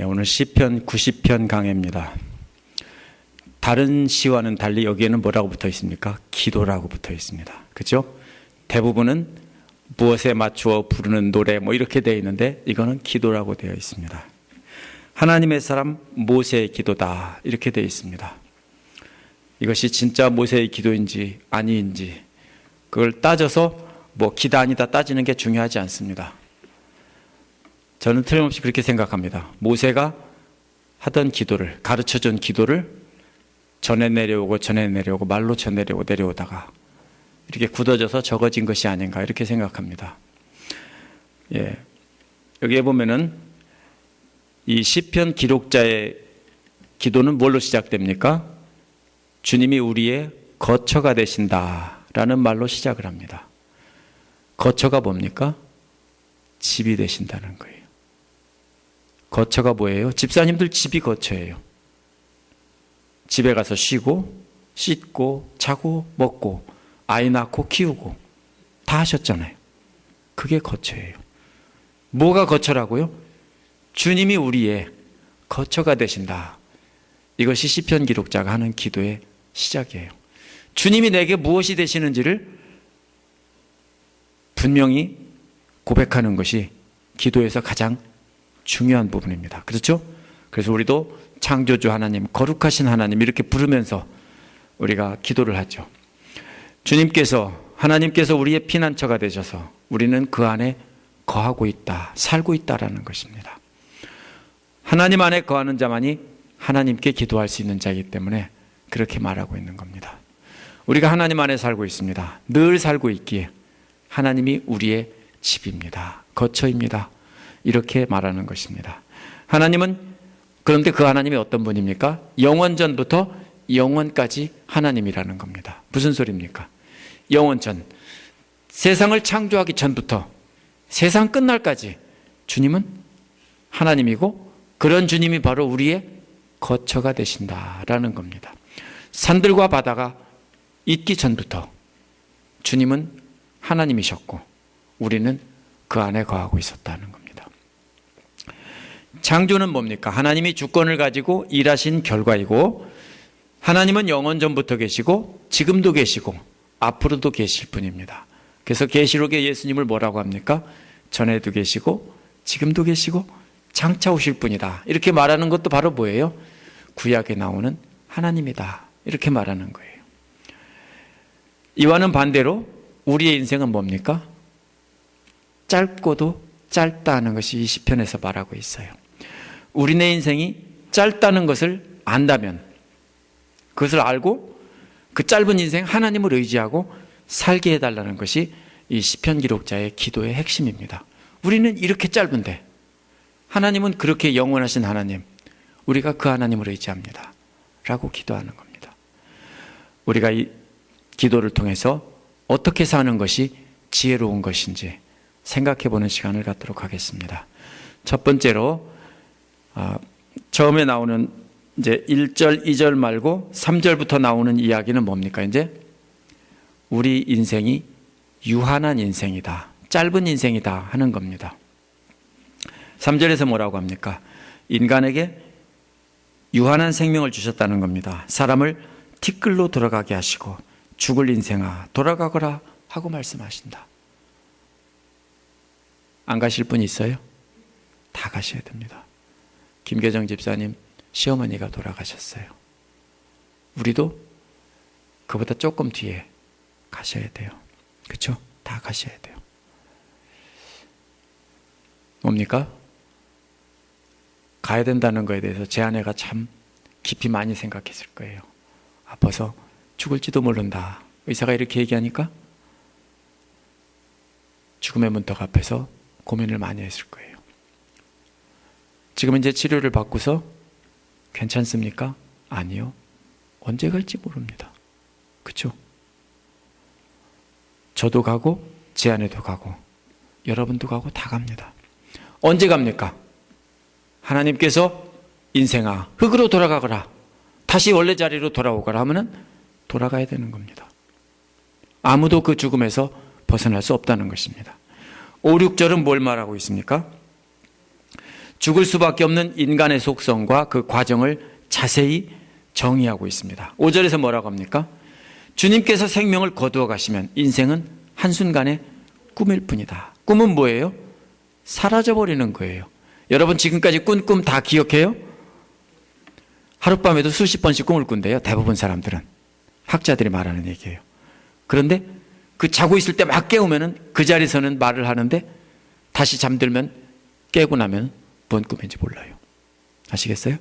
오늘 시편 90편 강해입니다. 다른 시와는 달리 여기에는 뭐라고 붙어 있습니까? 기도라고 붙어 있습니다. 그렇죠? 대부분은 무엇에 맞추어 부르는 노래 뭐 이렇게 되어 있는데 이거는 기도라고 되어 있습니다. 하나님의 사람 모세의 기도다 이렇게 되어 있습니다. 이것이 진짜 모세의 기도인지 아니인지 그걸 따져서 뭐 기다 아니다 따지는 게 중요하지 않습니다. 저는 틀림없이 그렇게 생각합니다. 모세가 하던 기도를, 가르쳐준 기도를 전해 내려오고 말로 전해내려오고 내려오다가 이렇게 굳어져서 적어진 것이 아닌가 이렇게 생각합니다. 예, 여기에 보면은 이 시편 기록자의 기도는 뭘로 시작됩니까? 주님이 우리의 거처가 되신다라는 말로 시작을 합니다. 거처가 뭡니까? 집이 되신다는 거예요. 거처가 뭐예요? 집사님들 집이 거처예요. 집에 가서 쉬고 씻고 자고 먹고 아이 낳고 키우고 다 하셨잖아요. 그게 거처예요. 뭐가 거처라고요? 주님이 우리의 거처가 되신다. 이것이 시편 기록자가 하는 기도의 시작이에요. 주님이 내게 무엇이 되시는지를 분명히 고백하는 것이 기도에서 가장 중요한 부분입니다. 그렇죠? 그래서 우리도 창조주 하나님, 거룩하신 하나님 이렇게 부르면서 우리가 기도를 하죠. 하나님께서 우리의 피난처가 되셔서 우리는 그 안에 거하고 있다, 살고 있다라는 것입니다. 하나님 안에 거하는 자만이 하나님께 기도할 수 있는 자이기 때문에 그렇게 말하고 있는 겁니다. 우리가 하나님 안에 살고 있습니다. 늘 살고 있기에 하나님이 우리의 집입니다. 거처입니다. 이렇게 말하는 것입니다. 그런데 그 하나님이 어떤 분입니까? 영원전부터 영원까지 하나님이라는 겁니다. 무슨 소리입니까? 영원전, 세상을 창조하기 전부터 세상 끝날까지 주님은 하나님이고 그런 주님이 바로 우리의 거처가 되신다라는 겁니다. 산들과 바다가 있기 전부터 주님은 하나님이셨고 우리는 그 안에 거하고 있었다는 겁니다. 창조는 뭡니까? 하나님이 주권을 가지고 일하신 결과이고 하나님은 영원전부터 계시고 지금도 계시고 앞으로도 계실 분입니다. 그래서 계시록에 예수님을 뭐라고 합니까? 전에도 계시고 지금도 계시고 장차 오실 분이다. 이렇게 말하는 것도 바로 뭐예요? 구약에 나오는 하나님이다. 이렇게 말하는 거예요. 이와는 반대로 우리의 인생은 뭡니까? 짧고도 짧다는 것이 이 시편에서 말하고 있어요. 우리네 인생이 짧다는 것을 안다면 그것을 알고 그 짧은 인생 하나님을 의지하고 살게 해달라는 것이 이 시편 기록자의 기도의 핵심입니다. 우리는 이렇게 짧은데 하나님은 그렇게 영원하신 하나님, 우리가 그 하나님을 의지합니다 라고 기도하는 겁니다. 우리가 이 기도를 통해서 어떻게 사는 것이 지혜로운 것인지 생각해보는 시간을 갖도록 하겠습니다. 첫 번째로 처음에 나오는 이제 1절, 2절 말고 3절부터 나오는 이야기는 뭡니까? 이제 우리 인생이 유한한 인생이다, 짧은 인생이다 하는 겁니다. 3절에서 뭐라고 합니까? 인간에게 유한한 생명을 주셨다는 겁니다. 사람을 티끌로 돌아가게 하시고 죽을 인생아 돌아가거라 하고 말씀하신다. 안 가실 분 있어요? 다 가셔야 됩니다. 김계정 집사님 시어머니가 돌아가셨어요. 우리도 그보다 조금 뒤에 가셔야 돼요. 그렇죠? 다 가셔야 돼요. 뭡니까? 가야 된다는 거에 대해서 제 아내가 참 깊이 많이 생각했을 거예요. 아파서 죽을지도 모른다. 의사가 이렇게 얘기하니까 죽음의 문턱 앞에서 고민을 많이 했을 거예요. 지금 이제 치료를 받고서 괜찮습니까? 아니요. 언제 갈지 모릅니다. 그렇죠? 저도 가고 제 아내도 가고 여러분도 가고 다 갑니다. 언제 갑니까? 하나님께서 인생아 흙으로 돌아가거라, 다시 원래 자리로 돌아오거라 하면은 돌아가야 되는 겁니다. 아무도 그 죽음에서 벗어날 수 없다는 것입니다. 5, 6절은 뭘 말하고 있습니까? 죽을 수밖에 없는 인간의 속성과 그 과정을 자세히 정의하고 있습니다. 5절에서 뭐라고 합니까? 주님께서 생명을 거두어 가시면 인생은 한순간의 꿈일 뿐이다. 꿈은 뭐예요? 사라져버리는 거예요. 여러분 지금까지 꾼 꿈 다 기억해요? 하룻밤에도 수십 번씩 꿈을 꾼대요. 대부분 사람들은. 학자들이 말하는 얘기예요. 그런데 그 자고 있을 때 막 깨우면은 그 자리에서는 말을 하는데 다시 잠들면 깨고 나면 뭔 꿈인지 몰라요. 아시겠어요?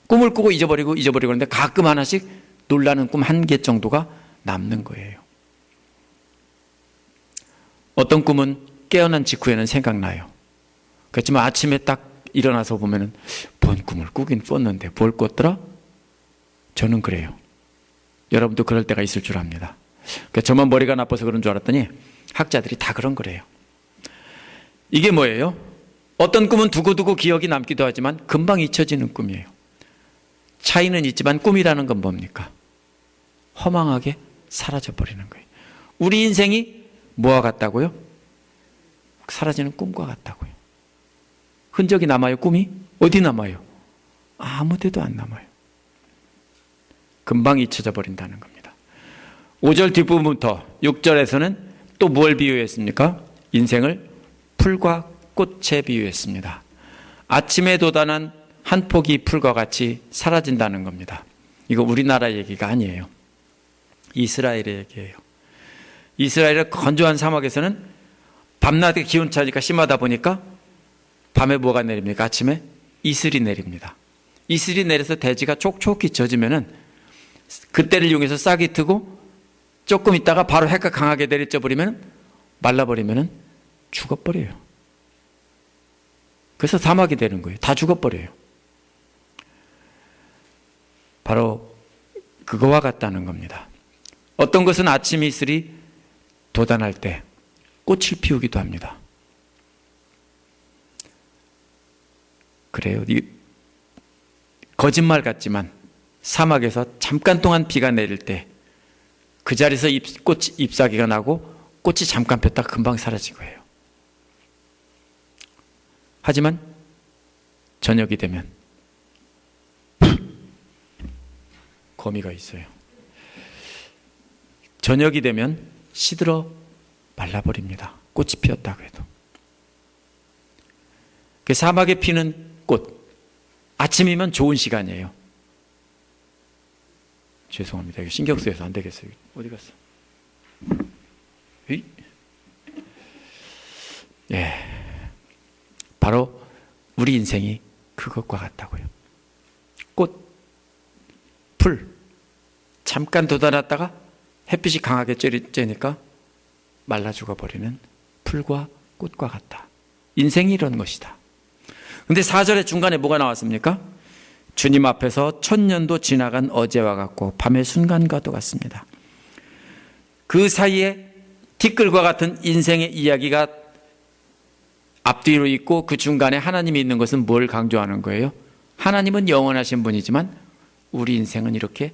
꿈을 꾸고 잊어버리고 그러는데 가끔 하나씩 놀라는 꿈 한 개 정도가 남는 거예요. 어떤 꿈은 깨어난 직후에는 생각나요. 그렇지만 아침에 딱 일어나서 보면은 뭔 꿈을 꾸긴 꿨는데 뭘 꿨더라? 저는 그래요. 여러분도 그럴 때가 있을 줄 압니다. 그러니까 저만 머리가 나빠서 그런 줄 알았더니 학자들이 다 그런 거래요. 이게 뭐예요? 어떤 꿈은 두고두고 기억이 남기도 하지만 금방 잊혀지는 꿈이에요. 차이는 있지만 꿈이라는 건 뭡니까? 허망하게 사라져버리는 거예요. 우리 인생이 뭐와 같다고요? 사라지는 꿈과 같다고요. 흔적이 남아요, 꿈이? 어디 남아요? 아무 데도 안 남아요. 금방 잊혀져 버린다는 겁니다. 5절 뒷부분부터 6절에서는 또 뭘 비유했습니까? 인생을 풀과 꽃에 비유했습니다. 아침에 돋아난 한 포기 풀과 같이 사라진다는 겁니다. 이거 우리나라 얘기가 아니에요. 이스라엘의 얘기예요. 이스라엘의 건조한 사막에서는 밤낮의 기온차이가 심하다 보니까 밤에 뭐가 내립니까? 아침에 이슬이 내립니다. 이슬이 내려서 대지가 촉촉히 젖으면은 그때를 이용해서 싹이 트고 조금 있다가 바로 해가 강하게 내리쳐 버리면 말라버리면 죽어버려요. 그래서 사막이 되는 거예요. 다 죽어버려요. 바로 그거와 같다는 겁니다. 어떤 것은 아침 이슬이 돋아날 때 꽃을 피우기도 합니다. 그래요. 거짓말 같지만 사막에서 잠깐 동안 비가 내릴 때 그 자리에서 잎사귀가 나고 꽃이 잠깐 폈다가 금방 사라지고 해요. 하지만 저녁이 되면 거미가 있어요. 저녁이 되면 시들어 말라버립니다. 꽃이 피었다고 해도. 그 사막에 피는 꽃, 아침이면 좋은 시간이에요. 죄송합니다. 이거 신경 쓰여서 안 되겠어요. 어디 갔어? 예, 바로 우리 인생이 그것과 같다고요. 꽃, 풀, 잠깐 돋아났다가 햇빛이 강하게 쬐니까 말라 죽어버리는 풀과 꽃과 같다. 인생이 이런 것이다. 근데 4절의 중간에 뭐가 나왔습니까? 주님 앞에서 1000년도 지나간 어제와 같고 밤의 순간과도 같습니다. 그 사이에 티끌과 같은 인생의 이야기가 앞뒤로 있고 그 중간에 하나님이 있는 것은 뭘 강조하는 거예요? 하나님은 영원하신 분이지만 우리 인생은 이렇게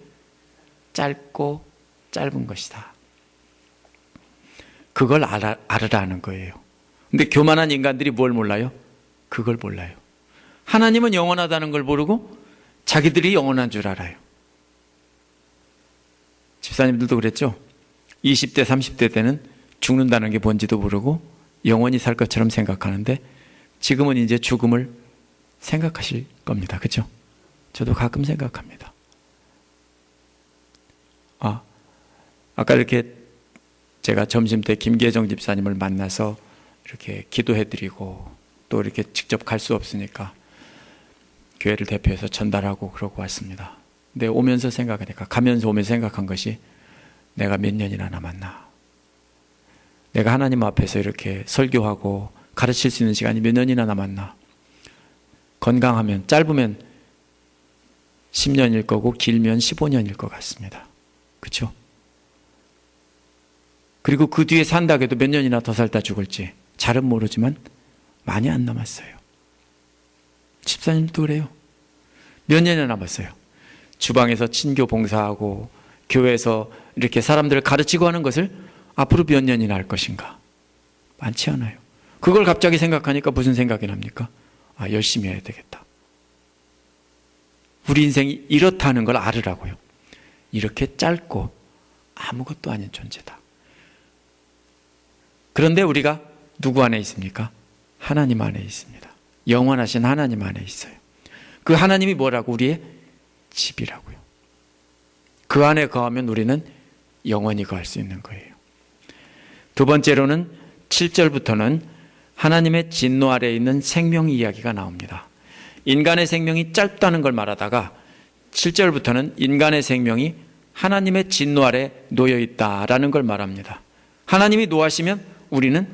짧고 짧은 것이다. 그걸 알으라는 거예요. 근데 교만한 인간들이 뭘 몰라요? 그걸 몰라요. 하나님은 영원하다는 걸 모르고 자기들이 영원한 줄 알아요. 집사님들도 그랬죠? 20대, 30대 때는 죽는다는 게 뭔지도 모르고 영원히 살 것처럼 생각하는데 지금은 이제 죽음을 생각하실 겁니다. 그렇죠? 저도 가끔 생각합니다. 아까 이렇게 제가 점심때 김계정 집사님을 만나서 이렇게 기도해드리고 또 이렇게 직접 갈 수 없으니까 교회를 대표해서 전달하고 그러고 왔습니다. 근데 오면서 생각하니까, 가면서 오면서 생각한 것이 내가 몇 년이나 남았나. 내가 하나님 앞에서 이렇게 설교하고 가르칠 수 있는 시간이 몇 년이나 남았나. 건강하면, 짧으면 10년일 거고 길면 15년일 것 같습니다. 그렇죠? 그리고 그 뒤에 산다고 해도 몇 년이나 더 살다 죽을지 잘은 모르지만 많이 안 남았어요. 집사님도 그래요. 몇 년이나 남았어요. 주방에서 친교 봉사하고 교회에서 이렇게 사람들을 가르치고 하는 것을 앞으로 몇 년이나 할 것인가. 많지 않아요. 그걸 갑자기 생각하니까 무슨 생각이 납니까? 열심히 해야 되겠다. 우리 인생이 이렇다는 걸 알으라고요. 이렇게 짧고 아무것도 아닌 존재다. 그런데 우리가 누구 안에 있습니까? 하나님 안에 있습니다. 영원하신 하나님 안에 있어요. 그 하나님이 뭐라고? 우리의 집이라고요. 그 안에 거하면 우리는 영원히 거할 수 있는 거예요. 두 번째로는 7절부터는 하나님의 진노 아래에 있는 생명 이야기가 나옵니다. 인간의 생명이 짧다는 걸 말하다가 7절부터는 인간의 생명이 하나님의 진노 아래 놓여 있다라는 걸 말합니다. 하나님이 노하시면 우리는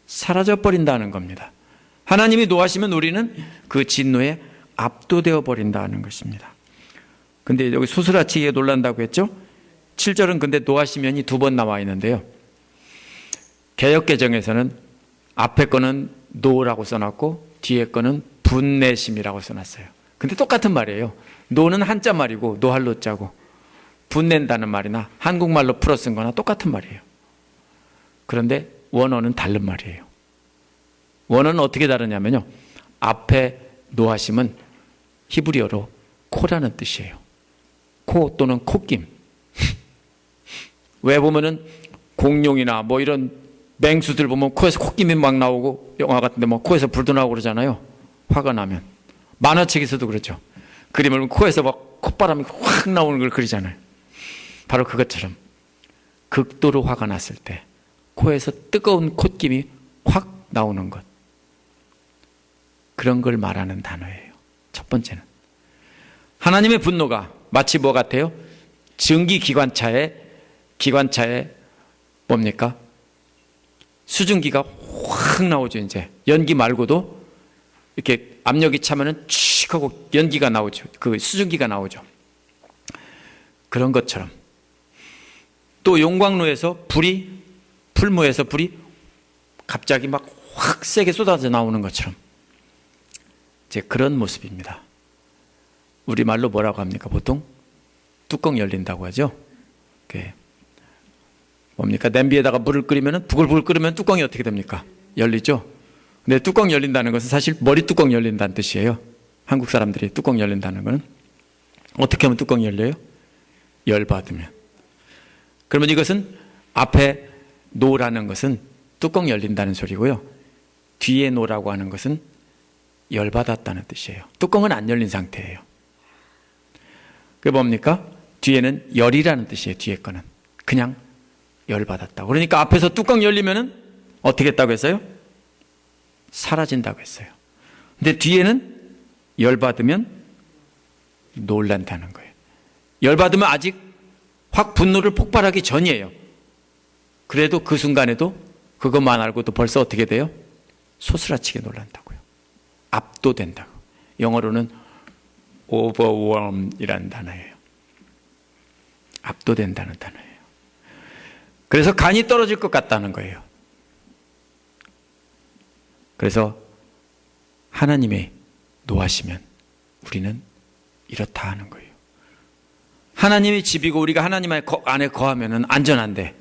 사라져 버린다는 겁니다. 하나님이 노하시면 우리는 그 진노에 압도되어 버린다는 것입니다. 근데 여기 소스라치게 놀란다고 했죠? 7절은 근데 노하시면이 두 번 나와 있는데요. 개역개정에서는 앞에 거는 노라고 써놨고 뒤에 거는 분내심이라고 써놨어요. 근데 똑같은 말이에요. 노는 한자 말이고 노할 노자고, 분낸다는 말이나 한국말로 풀어 쓴 거나 똑같은 말이에요. 그런데 원어는 다른 말이에요. 원어는 어떻게 다르냐면요, 앞에 노하심은 히브리어로 코라는 뜻이에요. 코 또는 콧김. 왜 보면은 공룡이나 뭐 이런 맹수들 보면 코에서 콧김이 막 나오고, 영화 같은데 뭐 코에서 불도 나오고 그러잖아요. 화가 나면. 만화책에서도 그렇죠. 그림을 코에서 막 콧바람이 확 나오는 걸 그리잖아요. 바로 그것처럼 극도로 화가 났을 때 코에서 뜨거운 콧김이 확 나오는 것, 그런 걸 말하는 단어예요. 첫 번째는 하나님의 분노가 마치 뭐 같아요? 증기기관차에 뭡니까? 수증기가 확 나오죠. 이제 연기 말고도 이렇게 압력이 차면은 칙 하고 연기가 나오죠. 그 수증기가 나오죠. 그런 것처럼 또 용광로에서 풀무에서 불이 갑자기 막 확 세게 쏟아져 나오는 것처럼 이제 그런 모습입니다. 우리말로 뭐라고 합니까? 보통 뚜껑 열린다고 하죠. 뭡니까? 냄비에다가 물을 끓이면, 부글부글 끓으면 뚜껑이 어떻게 됩니까? 열리죠? 근데 뚜껑 열린다는 것은 사실 머리 뚜껑 열린다는 뜻이에요. 한국 사람들이 뚜껑 열린다는 것은 어떻게 하면 뚜껑이 열려요? 열받으면. 그러면 이것은 앞에 노라는 것은 뚜껑 열린다는 소리고요, 뒤에 노라고 하는 것은 열받았다는 뜻이에요. 뚜껑은 안 열린 상태예요. 그게 뭡니까? 뒤에는 열이라는 뜻이에요. 뒤에 거는 그냥 열받았다고. 그러니까 앞에서 뚜껑 열리면은 어떻게 했다고 했어요? 사라진다고 했어요. 근데 뒤에는 열받으면 놀란다는 거예요. 열받으면 아직 확 분노를 폭발하기 전이에요. 그래도 그 순간에도 그것만 알고도 벌써 어떻게 돼요? 소스라치게 놀란다고요. 압도된다고. 영어로는 overwhelm이라는 단어예요. 압도된다는 단어예요. 그래서 간이 떨어질 것 같다는 거예요. 그래서 하나님의 노하시면 우리는 이렇다 하는 거예요. 하나님의 집이고 우리가 하나님 안에 거하면 안전한데,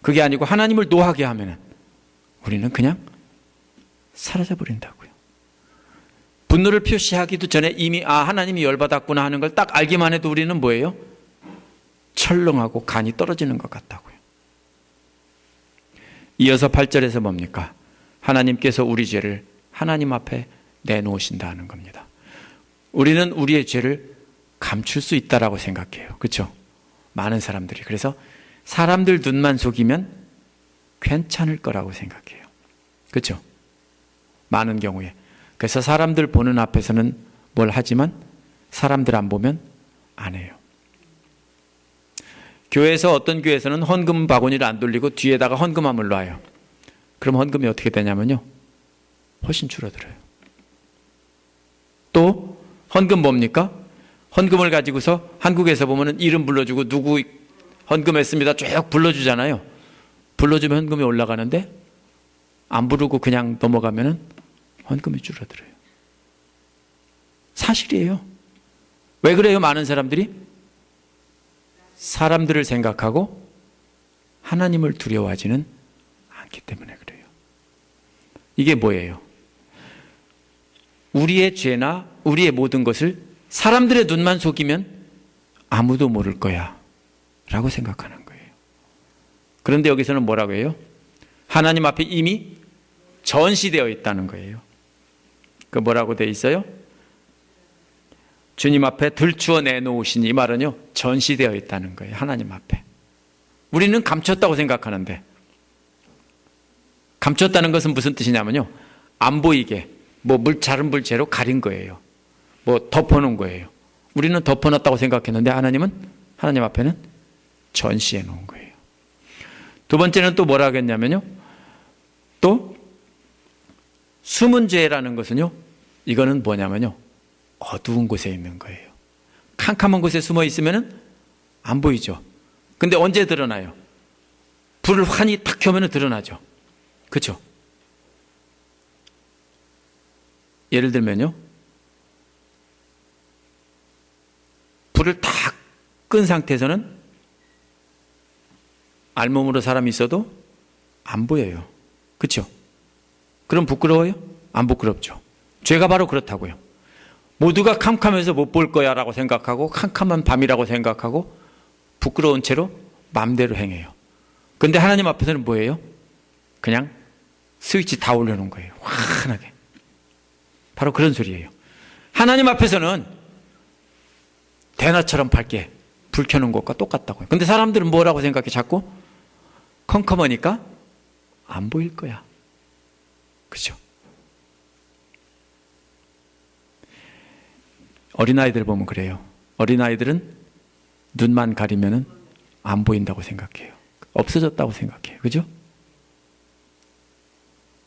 그게 아니고 하나님을 노하게 하면 우리는 그냥 사라져 버린다고요. 분노를 표시하기도 전에 이미 하나님이 열받았구나 하는 걸 딱 알기만 해도 우리는 뭐예요? 철렁하고 간이 떨어지는 것 같다고요. 이어서 8절에서 뭡니까? 하나님께서 우리 죄를 하나님 앞에 내놓으신다는 겁니다. 우리는 우리의 죄를 감출 수 있다라고 생각해요. 그렇죠? 많은 사람들이. 그래서 사람들 눈만 속이면 괜찮을 거라고 생각해요. 그렇죠? 많은 경우에. 그래서 사람들 보는 앞에서는 뭘 하지만 사람들 안 보면 안 해요. 교회에서 어떤 교회에서는 헌금 바구니를 안 돌리고 뒤에다가 헌금함을 놔요. 그럼 헌금이 어떻게 되냐면요, 훨씬 줄어들어요. 또 헌금 뭡니까? 헌금을 가지고서 한국에서 보면은 이름 불러주고 누구 헌금했습니다 쭉 불러주잖아요. 불러주면 헌금이 올라가는데 안 부르고 그냥 넘어가면은 헌금이 줄어들어요. 사실이에요. 왜 그래요? 많은 사람들이 사람들을 생각하고 하나님을 두려워하지는 않기 때문에 그래요. 이게 뭐예요? 우리의 죄나 우리의 모든 것을 사람들의 눈만 속이면 아무도 모를 거야 라고 생각하는 거예요. 그런데 여기서는 뭐라고 해요? 하나님 앞에 이미 전시되어 있다는 거예요. 그 뭐라고 되어 있어요? 주님 앞에 들추어 내놓으시니, 이 말은요, 전시되어 있다는 거예요. 하나님 앞에. 우리는 감췄다고 생각하는데, 감췄다는 것은 무슨 뜻이냐면요, 안 보이게 자른 불재로 가린 거예요. 덮어놓은 거예요. 우리는 덮어놨다고 생각했는데 하나님 앞에는 전시해 놓은 거예요. 두 번째는 또 뭐라 하겠냐면요, 또 숨은 죄라는 것은요, 이거는 뭐냐면요, 어두운 곳에 있는 거예요. 캄캄한 곳에 숨어 있으면은 안 보이죠. 근데 언제 드러나요? 불을 환히 탁 켜면 드러나죠. 그렇죠? 예를 들면요, 불을 다 끈 상태에서는 알몸으로 사람이 있어도 안 보여요. 그렇죠? 그럼 부끄러워요? 안 부끄럽죠. 죄가 바로 그렇다고요. 모두가 캄캄해서 못 볼 거야 라고 생각하고, 캄캄한 밤이라고 생각하고 부끄러운 채로 마음대로 행해요. 근데 하나님 앞에서는 뭐예요? 그냥 스위치 다 올려놓은 거예요. 환하게. 바로 그런 소리예요. 하나님 앞에서는 대낮처럼 밝게 불 켜놓은 것과 똑같다고요. 근데 사람들은 뭐라고 생각해? 자꾸 컴컴하니까 안 보일 거야. 그죠? 어린아이들 보면 그래요. 어린아이들은 눈만 가리면은 안 보인다고 생각해요. 없어졌다고 생각해요. 그죠?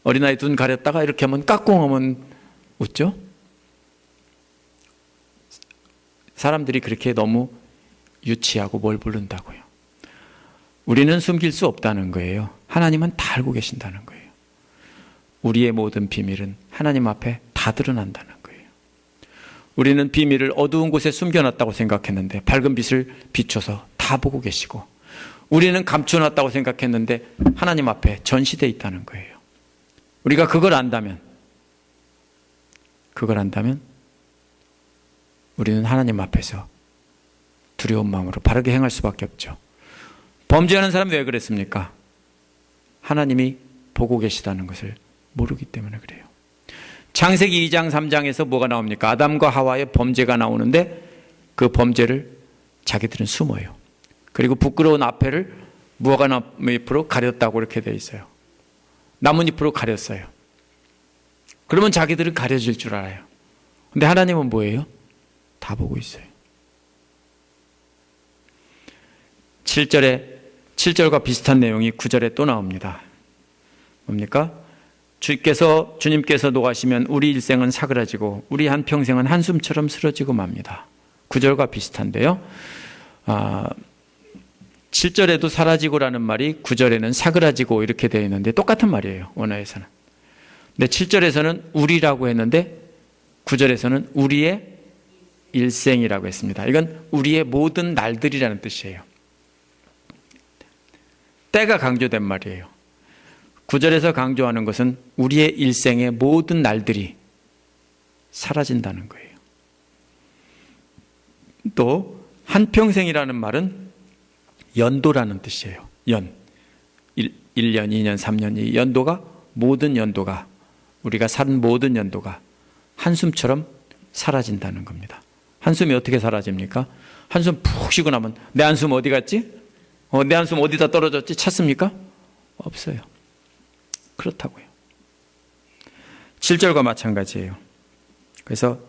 어린아이 눈 가렸다가 이렇게 하면 까꿍하면 웃죠? 사람들이 그렇게 너무 유치하고 뭘 부른다고요. 우리는 숨길 수 없다는 거예요. 하나님은 다 알고 계신다는 거예요. 우리의 모든 비밀은 하나님 앞에 다 드러난다는 거예요. 우리는 비밀을 어두운 곳에 숨겨놨다고 생각했는데 밝은 빛을 비춰서 다 보고 계시고, 우리는 감춰놨다고 생각했는데 하나님 앞에 전시되어 있다는 거예요. 우리가 그걸 안다면 우리는 하나님 앞에서 두려운 마음으로 바르게 행할 수밖에 없죠. 범죄하는 사람이 왜 그랬습니까? 하나님이 보고 계시다는 것을 모르기 때문에 그래요. 창세기 2장 3장에서 뭐가 나옵니까? 아담과 하와의 범죄가 나오는데 그 범죄를 자기들은 숨어요. 그리고 부끄러운 앞에를 무화과나무잎으로 가렸다고 이렇게 되어 있어요. 나뭇잎으로 가렸어요. 그러면 자기들은 가려질 줄 알아요. 근데 하나님은 뭐예요? 다 보고 있어요. 7절과 비슷한 내용이 9절에 또 나옵니다. 뭡니까? 주님께서 노하시면 우리 일생은 사그라지고 우리 한평생은 한숨처럼 쓰러지고 맙니다. 9절과 비슷한데요. 7절에도 사라지고라는 말이 9절에는 사그라지고 이렇게 되어 있는데 똑같은 말이에요. 원어에서는. 근데 7절에서는 우리라고 했는데 9절에서는 우리의 일생이라고 했습니다. 이건 우리의 모든 날들이라는 뜻이에요. 때가 강조된 말이에요. 9절에서 강조하는 것은 우리의 일생의 모든 날들이 사라진다는 거예요. 또 한평생이라는 말은 연도라는 뜻이에요. 1년, 2년, 3년, 이 연도가, 모든 연도가, 우리가 산 모든 연도가 한숨처럼 사라진다는 겁니다. 한숨이 어떻게 사라집니까? 한숨 푹 쉬고 나면 내 한숨 어디 갔지? 내 한숨 어디다 떨어졌지? 찾습니까? 없어요. 그렇다고요. 7절과 마찬가지예요. 그래서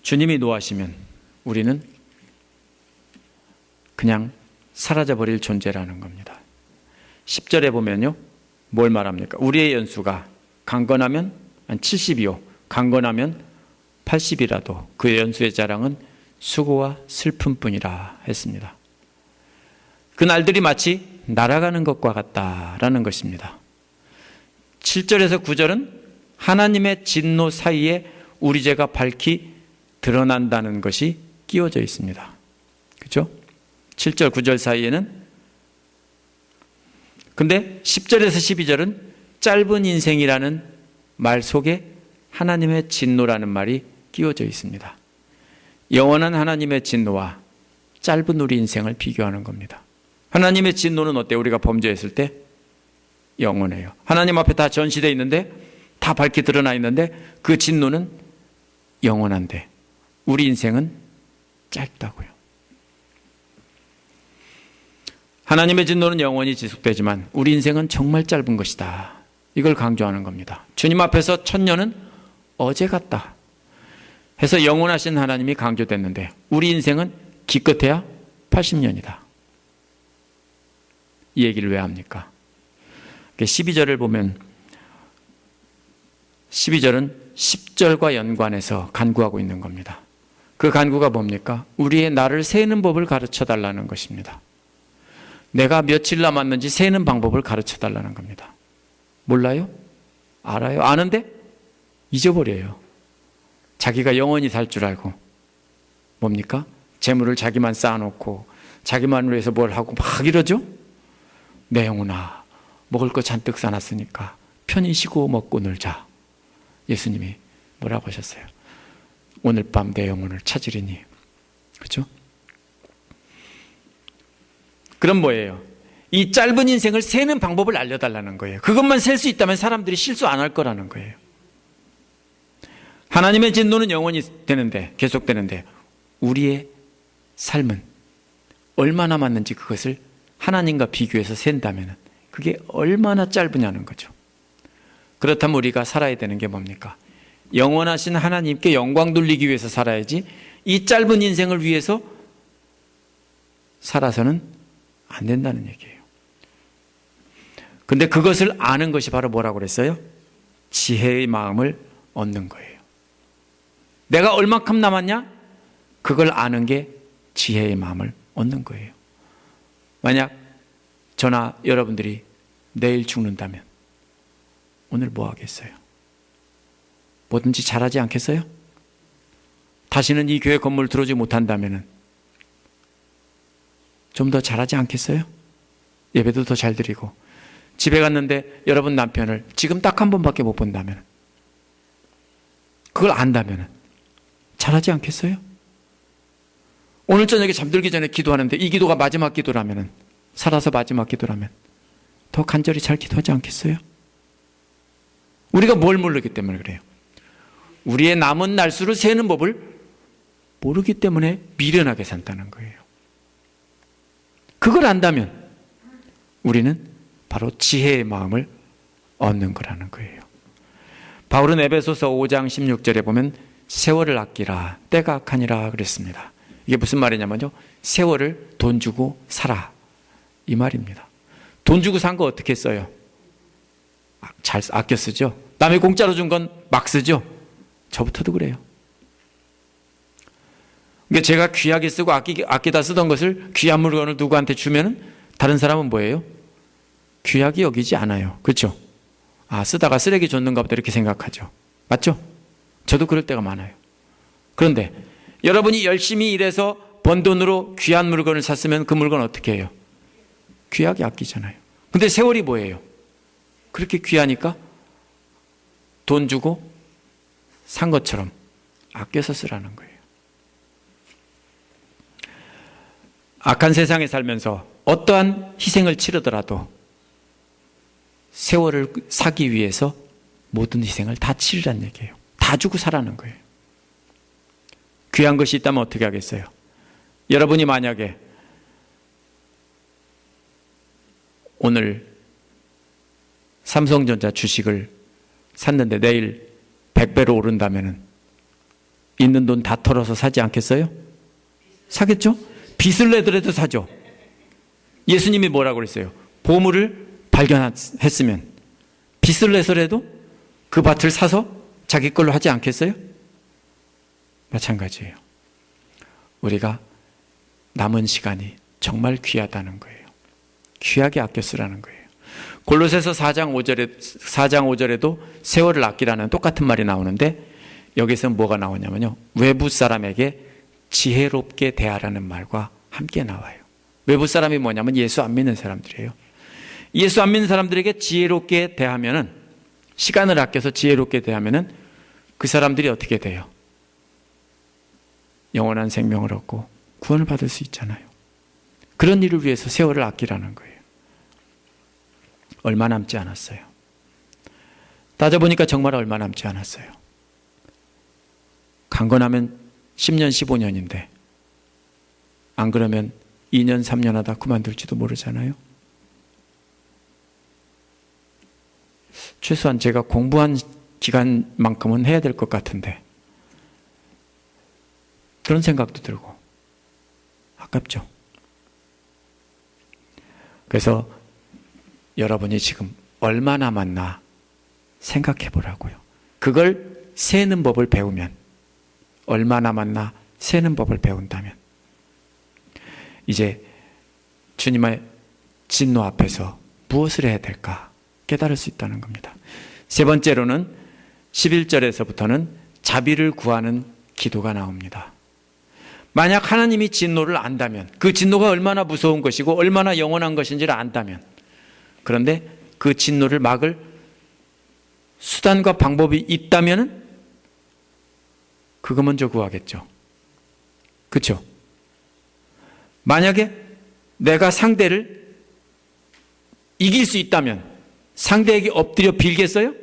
주님이 노하시면 우리는 그냥 사라져버릴 존재라는 겁니다. 10절에 보면요, 뭘 말합니까? 우리의 연수가 강건하면 70이요, 강건하면 80이라도 그 연수의 자랑은 수고와 슬픔뿐이라 했습니다. 그 날들이 마치 날아가는 것과 같다라는 것입니다. 7절에서 9절은 하나님의 진노 사이에 우리 죄가 밝히 드러난다는 것이 끼워져 있습니다. 그렇죠? 7절, 9절 사이에는. 근데 10절에서 12절은 짧은 인생이라는 말 속에 하나님의 진노라는 말이 끼워져 있습니다. 영원한 하나님의 진노와 짧은 우리 인생을 비교하는 겁니다. 하나님의 진노는 어때요? 우리가 범죄했을 때 영원해요. 하나님 앞에 다 전시되어 있는데, 다 밝게 드러나 있는데 그 진노는 영원한데 우리 인생은 짧다고요. 하나님의 진노는 영원히 지속되지만 우리 인생은 정말 짧은 것이다. 이걸 강조하는 겁니다. 주님 앞에서 천년은 어제 같다 해서 영원하신 하나님이 강조됐는데 우리 인생은 기껏해야 80년이다. 이 얘기를 왜 합니까? 12절을 보면 12절은 10절과 연관해서 간구하고 있는 겁니다. 그 간구가 뭡니까? 우리의 날을 세는 법을 가르쳐 달라는 것입니다. 내가 며칠 남았는지 세는 방법을 가르쳐 달라는 겁니다. 몰라요? 알아요? 아는데 잊어버려요. 자기가 영원히 살 줄 알고 뭡니까? 재물을 자기만 쌓아놓고 자기만 위해서 뭘 하고 막 이러죠? 내 영혼아, 먹을 거 잔뜩 쌓아놨으니까 편히 쉬고 먹고 놀자. 예수님이 뭐라고 하셨어요? 오늘 밤 내 영혼을 찾으리니. 그렇죠? 그럼 뭐예요? 이 짧은 인생을 세는 방법을 알려달라는 거예요. 그것만 셀 수 있다면 사람들이 실수 안 할 거라는 거예요. 하나님의 진노는 영원히 되는데, 계속되는데 우리의 삶은 얼마 남았는지 그것을 하나님과 비교해서 센다면 그게 얼마나 짧으냐는 거죠. 그렇다면 우리가 살아야 되는 게 뭡니까? 영원하신 하나님께 영광 돌리기 위해서 살아야지 이 짧은 인생을 위해서 살아서는 안 된다는 얘기예요. 근데 그것을 아는 것이 바로 뭐라고 그랬어요? 지혜의 마음을 얻는 거예요. 내가 얼마큼 남았냐? 그걸 아는 게 지혜의 마음을 얻는 거예요. 만약 저나 여러분들이 내일 죽는다면 오늘 뭐 하겠어요? 뭐든지 잘하지 않겠어요? 다시는 이 교회 건물 들어오지 못한다면 좀 더 잘하지 않겠어요? 예배도 더 잘 드리고 집에 갔는데 여러분 남편을 지금 딱 한 번밖에 못 본다면 그걸 안다면 잘하지 않겠어요? 오늘 저녁에 잠들기 전에 기도하는데 이 기도가 마지막 기도라면 살아서 마지막 기도라면 더 간절히 잘 기도하지 않겠어요? 우리가 뭘 모르기 때문에 그래요. 우리의 남은 날수를 세는 법을 모르기 때문에 미련하게 산다는 거예요. 그걸 안다면 우리는 바로 지혜의 마음을 얻는 거라는 거예요. 바울은 에베소서 5장 16절에 보면 세월을 아끼라 때가 악하니라 그랬습니다. 이게 무슨 말이냐면요, 세월을 돈 주고 사라 이 말입니다. 돈 주고 산 거 어떻게 써요? 잘 아껴 쓰죠. 남이 공짜로 준 건 막 쓰죠. 저부터도 그래요. 그러니까 제가 귀하게 쓰고 아끼다 쓰던 것을 귀한 물건을 누구한테 주면 다른 사람은 뭐예요? 귀하게 여기지 않아요. 그렇죠? 아, 쓰다가 쓰레기 줬는가 보다 이렇게 생각하죠. 맞죠? 저도 그럴 때가 많아요. 그런데 여러분이 열심히 일해서 번 돈으로 귀한 물건을 샀으면 그 물건 어떻게 해요? 귀하게 아끼잖아요. 근데 세월이 뭐예요? 그렇게 귀하니까 돈 주고 산 것처럼 아껴서 쓰라는 거예요. 악한 세상에 살면서 어떠한 희생을 치르더라도 세월을 사기 위해서 모든 희생을 다 치르라는 얘기예요. 다 주고 사라는 거예요. 귀한 것이 있다면 어떻게 하겠어요? 여러분이 만약에 오늘 삼성전자 주식을 샀는데 내일 100배로 오른다면 있는 돈 다 털어서 사지 않겠어요? 사겠죠? 빚을 내더라도 사죠. 예수님이 뭐라고 그랬어요? 보물을 발견했으면 빚을 내서라도 그 밭을 사서 자기 걸로 하지 않겠어요? 마찬가지예요. 우리가 남은 시간이 정말 귀하다는 거예요. 귀하게 아껴 쓰라는 거예요. 골로새서 4장 5절에도 세월을 아끼라는 똑같은 말이 나오는데 여기서 뭐가 나오냐면요, 외부 사람에게 지혜롭게 대하라는 말과 함께 나와요. 외부 사람이 뭐냐면 예수 안 믿는 사람들이에요. 예수 안 믿는 사람들에게 지혜롭게 대하면은, 시간을 아껴서 지혜롭게 대하면은 그 사람들이 어떻게 돼요? 영원한 생명을 얻고 구원을 받을 수 있잖아요. 그런 일을 위해서 세월을 아끼라는 거예요. 얼마 남지 않았어요. 따져보니까 정말 얼마 남지 않았어요. 강건하면 10년, 15년인데 안 그러면 2년, 3년 하다 그만둘지도 모르잖아요. 최소한 제가 공부한 기간만큼은 해야 될 것 같은데 그런 생각도 들고 아깝죠. 그래서 여러분이 지금 얼마 남았나 생각해 보라고요. 그걸 세는 법을 배우면, 얼마 남았나 세는 법을 배운다면 이제 주님의 진노 앞에서 무엇을 해야 될까 깨달을 수 있다는 겁니다. 세 번째로는 11절에서부터는 자비를 구하는 기도가 나옵니다. 만약 하나님이 진노를 안다면, 그 진노가 얼마나 무서운 것이고 얼마나 영원한 것인지를 안다면, 그런데 그 진노를 막을 수단과 방법이 있다면 그거 먼저 구하겠죠. 그렇죠? 만약에 내가 상대를 이길 수 있다면 상대에게 엎드려 빌겠어요?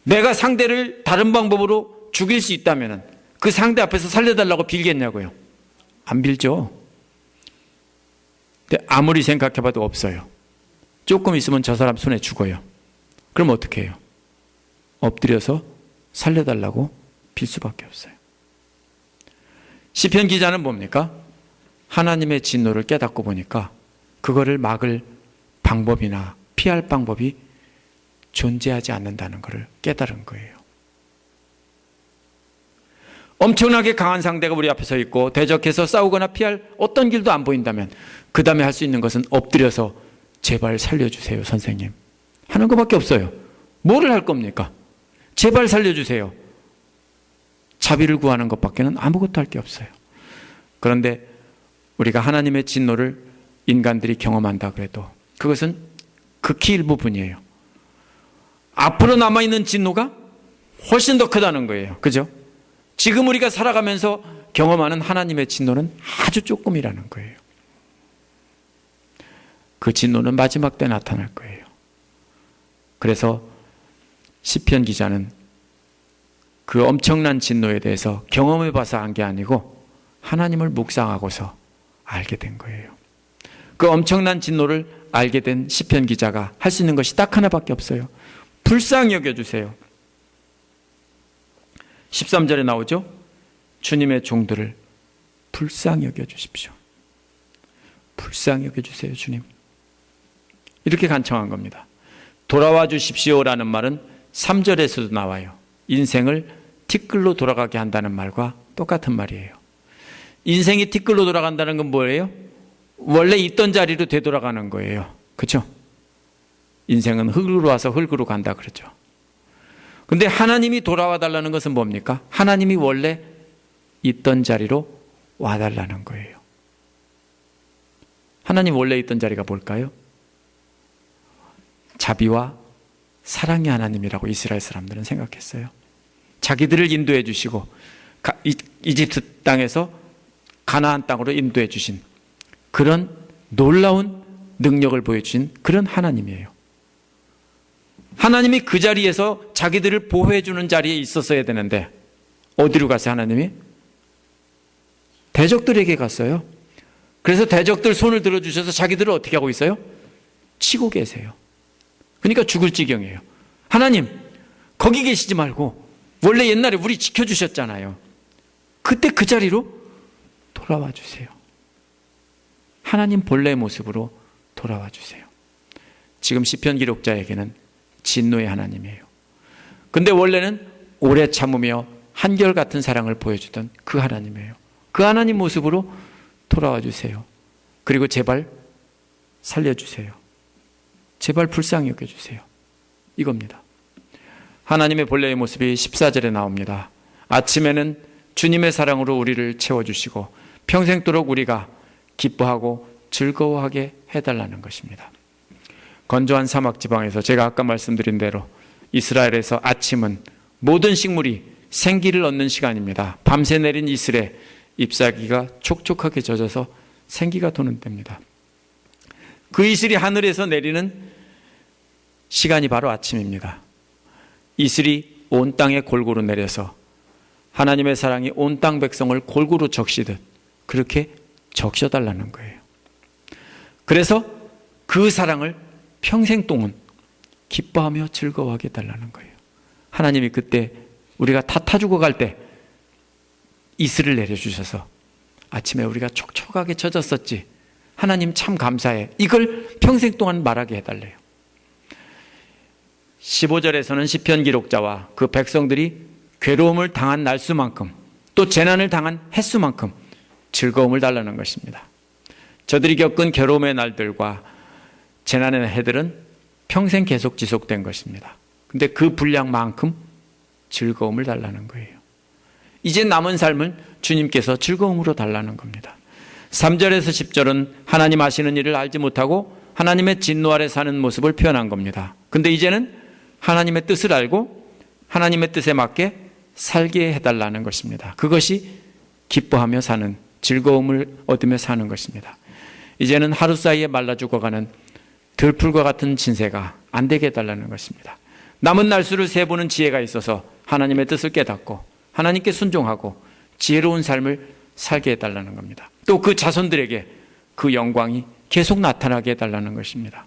내가 상대를 다른 방법으로 죽일 수 있다면 그 상대 앞에서 살려달라고 빌겠냐고요? 안 빌죠. 근데 아무리 생각해봐도 없어요. 조금 있으면 저 사람 손에 죽어요. 그럼 어떻게 해요? 엎드려서 살려달라고 빌 수밖에 없어요. 시편 기자는 뭡니까? 하나님의 진노를 깨닫고 보니까 그거를 막을 방법이나 피할 방법이 존재하지 않는다는 것을 깨달은 거예요. 엄청나게 강한 상대가 우리 앞에 서 있고 대적해서 싸우거나 피할 어떤 길도 안 보인다면 그 다음에 할 수 있는 것은 엎드려서 제발 살려주세요 선생님 하는 것밖에 없어요. 뭐를 할 겁니까? 제발 살려주세요. 자비를 구하는 것밖에는 아무것도 할 게 없어요. 그런데 우리가 하나님의 진노를 인간들이 경험한다 그래도 그것은 극히 일부분이에요. 앞으로 남아있는 진노가 훨씬 더 크다는 거예요. 그죠? 지금 우리가 살아가면서 경험하는 하나님의 진노는 아주 조금이라는 거예요. 그 진노는 마지막 때 나타날 거예요. 그래서 시편 기자는 그 엄청난 진노에 대해서 경험해 봐서 한 게 아니고 하나님을 묵상하고서 알게 된 거예요. 그 엄청난 진노를 알게 된 시편 기자가 할 수 있는 것이 딱 하나밖에 없어요. 불쌍히 여겨주세요. 13절에 나오죠. 주님의 종들을 불쌍히 여겨주십시오. 불쌍히 여겨주세요 주님. 이렇게 간청한 겁니다. 돌아와 주십시오라는 말은 3절에서도 나와요. 인생을 티끌로 돌아가게 한다는 말과 똑같은 말이에요. 인생이 티끌로 돌아간다는 건 뭐예요? 원래 있던 자리로 되돌아가는 거예요. 그렇죠? 인생은 흙으로 와서 흙으로 간다 그러죠. 근데 하나님이 돌아와 달라는 것은 뭡니까? 하나님이 원래 있던 자리로 와달라는 거예요. 하나님 원래 있던 자리가 뭘까요? 자비와 사랑의 하나님이라고 이스라엘 사람들은 생각했어요. 자기들을 인도해 주시고 이집트 땅에서 가나안 땅으로 인도해 주신 그런 놀라운 능력을 보여주신 그런 하나님이에요. 하나님이 그 자리에서 자기들을 보호해 주는 자리에 있었어야 되는데 어디로 갔어요 하나님이? 대적들에게 갔어요. 그래서 대적들 손을 들어주셔서 자기들을 어떻게 하고 있어요? 치고 계세요. 그러니까 죽을 지경이에요. 하나님 거기 계시지 말고 원래 옛날에 우리 지켜주셨잖아요. 그때 그 자리로 돌아와 주세요. 하나님 본래의 모습으로 돌아와 주세요. 지금 시편 기록자에게는 진노의 하나님이에요. 근데 원래는 오래 참으며 한결같은 사랑을 보여주던 그 하나님이에요. 그 하나님 모습으로 돌아와 주세요. 그리고 제발 살려주세요. 제발 불쌍히 여겨주세요. 이겁니다. 하나님의 본래의 모습이 14절에 나옵니다. 아침에는 주님의 사랑으로 우리를 채워주시고 평생도록 우리가 기뻐하고 즐거워하게 해달라는 것입니다. 건조한 사막 지방에서 제가 아까 말씀드린 대로 이스라엘에서 아침은 모든 식물이 생기를 얻는 시간입니다. 밤새 내린 이슬에 잎사귀가 촉촉하게 젖어서 생기가 도는 때입니다. 그 이슬이 하늘에서 내리는 시간이 바로 아침입니다. 이슬이 온 땅에 골고루 내려서 하나님의 사랑이 온 땅 백성을 골고루 적시듯 그렇게 적셔달라는 거예요. 그래서 그 사랑을 평생 동안 기뻐하며 즐거워하게 해달라는 거예요. 하나님이 그때 우리가 다 타주고 갈 때 이슬을 내려주셔서 아침에 우리가 촉촉하게 젖었었지, 하나님 참 감사해, 이걸 평생 동안 말하게 해달래요. 15절에서는 시편 기록자와 그 백성들이 괴로움을 당한 날수만큼 또 재난을 당한 횟수만큼 즐거움을 달라는 것입니다. 저들이 겪은 괴로움의 날들과 재난의 해들은 평생 계속 지속된 것입니다. 근데 그 분량만큼 즐거움을 달라는 거예요. 이제 남은 삶을 주님께서 즐거움으로 달라는 겁니다. 3절에서 10절은 하나님 하시는 일을 알지 못하고 하나님의 진노 아래 사는 모습을 표현한 겁니다. 근데 이제는 하나님의 뜻을 알고 하나님의 뜻에 맞게 살게 해달라는 것입니다. 그것이 기뻐하며 사는, 즐거움을 얻으며 사는 것입니다. 이제는 하루 사이에 말라 죽어가는 들풀과 같은 진세가 안 되게 해달라는 것입니다. 남은 날수를 세보는 지혜가 있어서 하나님의 뜻을 깨닫고 하나님께 순종하고 지혜로운 삶을 살게 해달라는 겁니다. 또 그 자손들에게 그 영광이 계속 나타나게 해달라는 것입니다.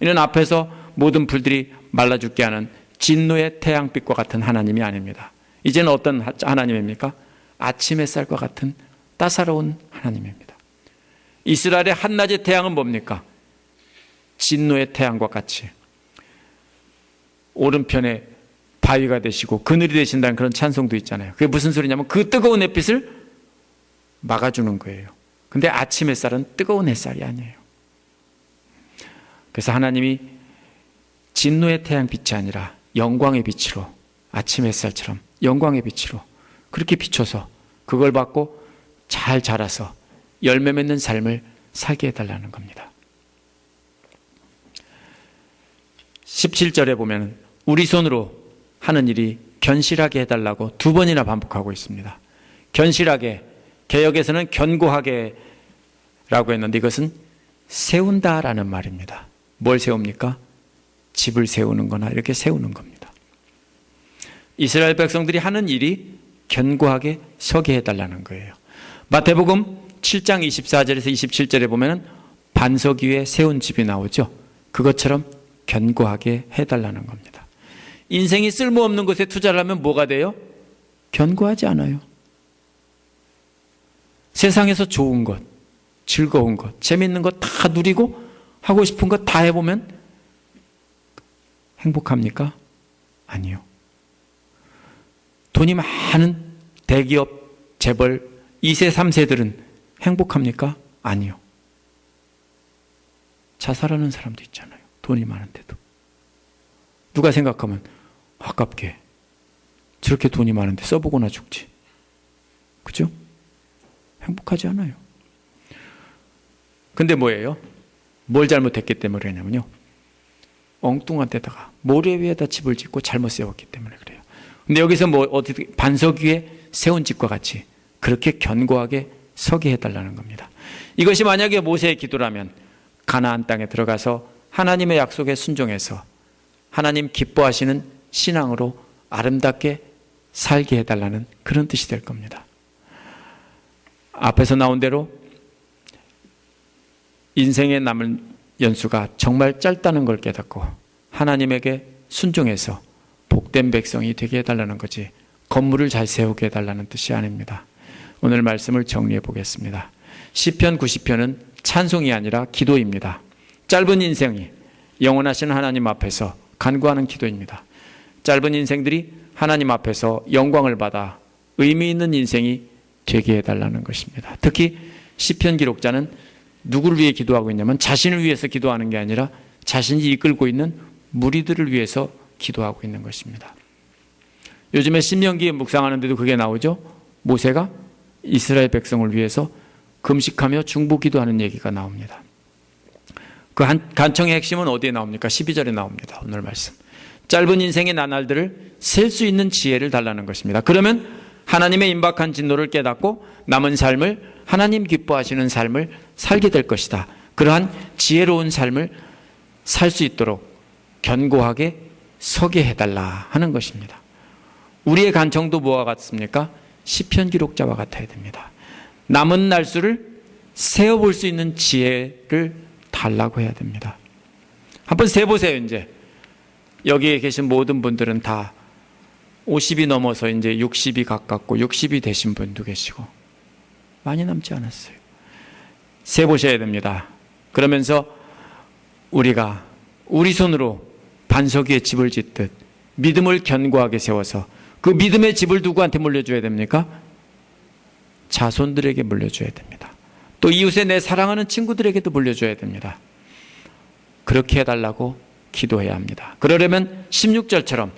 이는 앞에서 모든 풀들이 말라 죽게 하는 진노의 태양빛과 같은 하나님이 아닙니다. 이제는 어떤 하나님입니까? 아침 햇살과 같은 따사로운 하나님입니다. 이스라엘의 한낮의 태양은 뭡니까? 진노의 태양과 같이 오른편에 바위가 되시고 그늘이 되신다는 그런 찬송도 있잖아요. 그게 무슨 소리냐면 그 뜨거운 햇빛을 막아주는 거예요. 근데 아침 햇살은 뜨거운 햇살이 아니에요. 그래서 하나님이 진노의 태양빛이 아니라 영광의 빛으로, 아침 햇살처럼 영광의 빛으로 그렇게 비춰서 그걸 받고 잘 자라서 열매 맺는 삶을 살게 해달라는 겁니다. 17절에 보면 우리 손으로 하는 일이 견실하게 해달라고 2번이나 반복하고 있습니다. 견실하게, 개역에서는 견고하게 라고 했는데 이것은 세운다라는 말입니다. 뭘 세웁니까? 집을 세우는 거나 이렇게 세우는 겁니다. 이스라엘 백성들이 하는 일이 견고하게 서게 해달라는 거예요. 마태복음 7장 24절에서 27절에 보면 반석 위에 세운 집이 나오죠. 그것처럼 견고하게 해달라는 겁니다. 인생이 쓸모없는 것에 투자를 하면 뭐가 돼요? 견고하지 않아요. 세상에서 좋은 것, 즐거운 것, 재밌는 것 다 누리고 하고 싶은 것 다 해보면 행복합니까? 아니요. 돈이 많은 대기업, 재벌, 2세, 3세들은 행복합니까? 아니요. 자살하는 사람도 있잖아요. 돈이 많은데도. 누가 생각하면 아깝게 저렇게 돈이 많은데 써보거나 죽지. 그죠? 행복하지 않아요. 근데 뭐예요? 뭘 잘못했기 때문에 그러냐면요, 엉뚱한 데다가 모래 위에다 집을 짓고 잘못 세웠기 때문에 그래요. 근데 여기서 뭐 어떻게 반석 위에 세운 집과 같이 그렇게 견고하게 서게 해달라는 겁니다. 이것이 만약에 모세의 기도라면 가나안 땅에 들어가서 하나님의 약속에 순종해서 하나님 기뻐하시는 신앙으로 아름답게 살게 해달라는 그런 뜻이 될 겁니다. 앞에서 나온 대로 인생에 남은 연수가 정말 짧다는 걸 깨닫고 하나님에게 순종해서 복된 백성이 되게 해달라는 거지 건물을 잘 세우게 해달라는 뜻이 아닙니다. 오늘 말씀을 정리해 보겠습니다. 시편 90편은 찬송이 아니라 기도입니다. 짧은 인생이 영원하신 하나님 앞에서 간구하는 기도입니다. 짧은 인생들이 하나님 앞에서 영광을 받아 의미 있는 인생이 되게 해달라는 것입니다. 특히 시편 기록자는 누구를 위해 기도하고 있냐면 자신을 위해서 기도하는 게 아니라 자신이 이끌고 있는 무리들을 위해서 기도하고 있는 것입니다. 요즘에 신명기에 묵상하는데도 그게 나오죠. 모세가 이스라엘 백성을 위해서 금식하며 중보기도하는 얘기가 나옵니다. 그 간청의 핵심은 어디에 나옵니까? 12절에 나옵니다. 오늘 말씀. 짧은 인생의 나날들을 셀 수 있는 지혜를 달라는 것입니다. 그러면 하나님의 임박한 진노를 깨닫고 남은 삶을 하나님 기뻐하시는 삶을 살게 될 것이다. 그러한 지혜로운 삶을 살 수 있도록 견고하게 서게 해달라 하는 것입니다. 우리의 간청도 뭐와 같습니까? 시편 기록자와 같아야 됩니다. 남은 날수를 세어볼 수 있는 지혜를 달라고 해야 됩니다. 한번 세보세요. 이제 여기에 계신 모든 분들은 다 50이 넘어서 이제 60이 가깝고 60이 되신 분도 계시고 많이 남지 않았어요. 세보셔야 됩니다. 그러면서 우리가 우리 손으로 반석 위에 집을 짓듯 믿음을 견고하게 세워서 그 믿음의 집을 누구한테 물려줘야 됩니까? 자손들에게 물려줘야 됩니다. 또 이웃에 내 사랑하는 친구들에게도 물려줘야 됩니다. 그렇게 해달라고 기도해야 합니다. 그러려면 16절처럼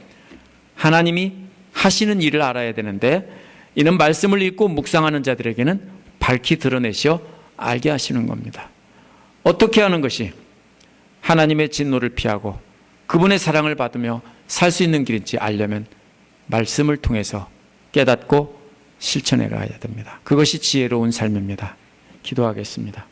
하나님이 하시는 일을 알아야 되는데 이는 말씀을 읽고 묵상하는 자들에게는 밝히 드러내시어 알게 하시는 겁니다. 어떻게 하는 것이 하나님의 진노를 피하고 그분의 사랑을 받으며 살 수 있는 길인지 알려면 말씀을 통해서 깨닫고 실천해 가야 됩니다. 그것이 지혜로운 삶입니다. 기도하겠습니다.